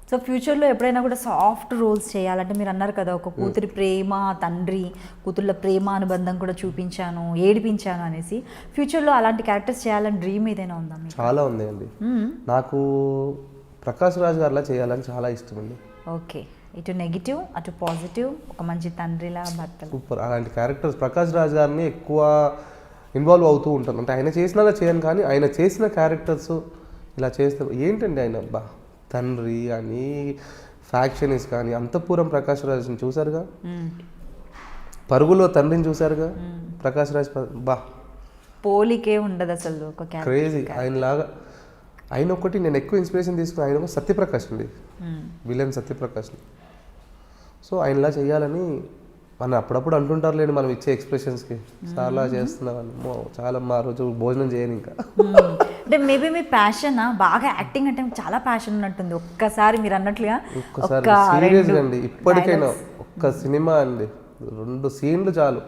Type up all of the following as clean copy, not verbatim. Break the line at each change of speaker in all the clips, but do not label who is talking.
So ఫ్యూచర్లో ఎప్పుడైనా కూడా సాఫ్ట్ రోల్స్ చేయాలంటే మీరు అన్నారు కదా ఒక కూతురి ప్రేమ తండ్రి కూతుర్ల ప్రేమ అనుబంధం కూడా చూపించాను ఏడిపించాను అనేసి ఫ్యూచర్లో అలాంటి క్యారెక్టర్స్ చేయాలని డ్రీమ్ ఏదైనా ఉందా మీకు?
చాలా ఉంది అండి. నాకు ప్రకాష్ రాజ్ గారిలా చేయాలని చాలా ఇష్టం అండి.
ఓకే, ఇటు నెగిటివ్ అటు పాజిటివ్, ఒక మంచి తండ్రిలా భర్త.
సూపర్. అలాంటి క్యారెక్టర్స్ ప్రకాష్ రాజ్ గారిని ఎక్కువ ఇన్వాల్వ్ అవుతూ ఉంటాను. అంటే ఆయన చేసినలా చేయను, కానీ ఆయన చేసిన క్యారెక్టర్స్ ఇలా చేస్తారు. ఏంటండి ఆయన బా తండ్రి అని ఫ్యాక్షనిస్ట్ కానీ, అంతఃపురం ప్రకాష్ రాజ్ని చూసారుగా, పరుగులో తండ్రిని చూసారుగా, ప్రకాష్ రాజ్ బా
పోలికే ఉండదు అసలు. ఒక
క్రేజీ ఆయనలాగా. ఆయన ఒకటి నేను ఎక్కువ ఇన్స్పిరేషన్ తీసుకుని ఆయన ఒక సత్యప్రకాష్ అండి, విలన్ సత్యప్రకాష్. సో ఆయనలా చేయాలని మనం అప్పుడప్పుడు అంటుంటారు లేండి, మనం ఇచ్చే ఎక్స్ప్రెషన్స్కి చాలా చేస్తున్నామని. చాలా మా రోజు భోజనం చేయను ఇంకా.
అంటే మేబీ మీ ప్యాషన్ బాగా యాక్టింగ్ అంటే చాలా ప్యాషన్ ఉన్నట్టుంది. ఒక్కసారి మీరు అన్నట్లుగా
ఒక్కసారి సీరియస్గా అండి, ఇప్పటికైనా ఒక్క సినిమా అండి 2 సీన్లు చాలు.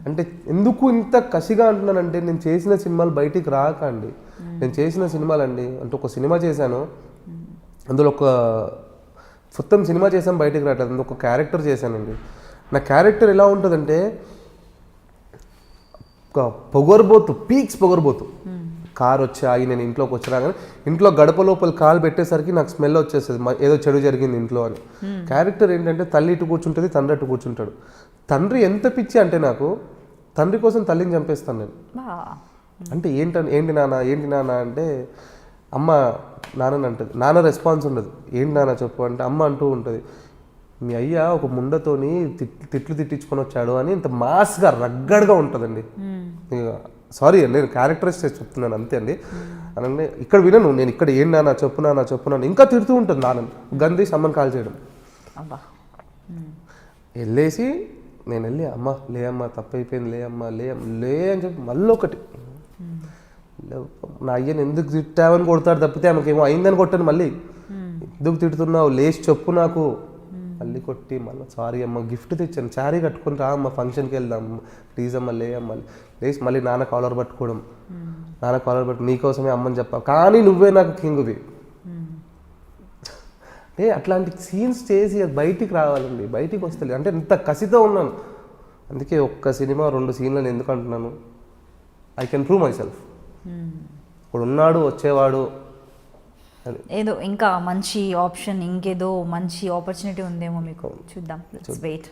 అంటే ఎందుకు ఇంత కసిగా అంటున్నానంటే నేను చేసిన సినిమాలు బయటికి రాక అండి. నేను చేసిన సినిమాలు అండి, అంటే ఒక సినిమా చేశాను, అందులో ఒక మొత్తం సినిమా చేశాను బయటికి రావట్లేదు, అందులో ఒక క్యారెక్టర్ చేశానండి. నా క్యారెక్టర్ ఎలా ఉంటుందంటే ఒక పొగరబోతు, పీక్స్ పొగరబోతు. కార్ వచ్చి ఆగి నేను ఇంట్లోకి వచ్చినా కానీ ఇంట్లో గడప లోపల కాలు పెట్టేసరికి నాకు స్మెల్ వచ్చేస్తుంది, ఏదో చెడు జరిగింది ఇంట్లో అని. క్యారెక్టర్ ఏంటంటే తల్లి ఇటు కూర్చుంటుంది, తండ్రి అటు కూర్చుంటాడు. తండ్రి ఎంత పిచ్చి అంటే నాకు, తండ్రి కోసం తల్లిని చంపేస్తాను నేను. అంటే ఏంటి నాన్న అంటే అమ్మ నాన్నని అంటుంది. నాన్న రెస్పాన్స్ ఉండదు. ఏంటి నాన్న చెప్పు అంటే అమ్మ అంటూ ఉంటుంది, మీ అయ్య ఒక ముండతోని తిట్లు తిట్టించుకొని వచ్చాడు అని. ఇంత మాస్గా రగ్గడ్గా ఉంటుందండి. సారీ అండి, నేను క్యారెక్టరైజ్ చేసి చెప్తున్నాను అంతే అండి. అనండి ఇక్కడ వినను నేను, ఇక్కడ ఏంటి నాన్న చెప్పున్నాను ఇంకా తిడుతూ ఉంటుంది నాన్నని. గందీసి అమ్మని కాల్ చేయడం. వెళ్ళేసి నేను వెళ్ళి అమ్మ లే అమ్మ తప్పైపోయింది, లే అమ్మ లే అని చెప్పి మళ్ళీ ఒకటి నా అయ్యని ఎందుకు తిట్టావని కొడతాడు తప్పితే ఆమెకేమో అయిందని కొట్టాను. మళ్ళీ ఎందుకు తిడుతున్నావు లేచి చెప్పు నాకు. మళ్ళీ కొట్టి మళ్ళీ సారీ అమ్మ గిఫ్ట్ తెచ్చాను, శారీ కట్టుకుని రా అమ్మ ఫంక్షన్కి వెళ్దాం ప్లీజ్ అమ్మ లే అమ్మ లేచి మళ్ళీ నాన్న కాలర్ పట్టుకోవడం. నాన్న కాలర్ పట్టు నీకోసమే అమ్మని చెప్పా కానీ నువ్వే నాకు కింగువి. అంటే అట్లాంటి సీన్స్ చేసి అది బయటికి రావాలండి, బయటికి వస్తుంది. అంటే ఇంత కసితో ఉన్నాను. అందుకే ఒక్క సినిమా 2 సీన్లను ఎందుకు అంటున్నాను, I can prove my self. ఇప్పుడు ఉన్నాడు వచ్చేవాడు
ఏదో ఇంకా మంచి ఆప్షన్, ఇంకేదో మంచి ఆపర్చునిటీ ఉందేమో మీకు. చూద్దాం, లెట్స్ వెయిట్.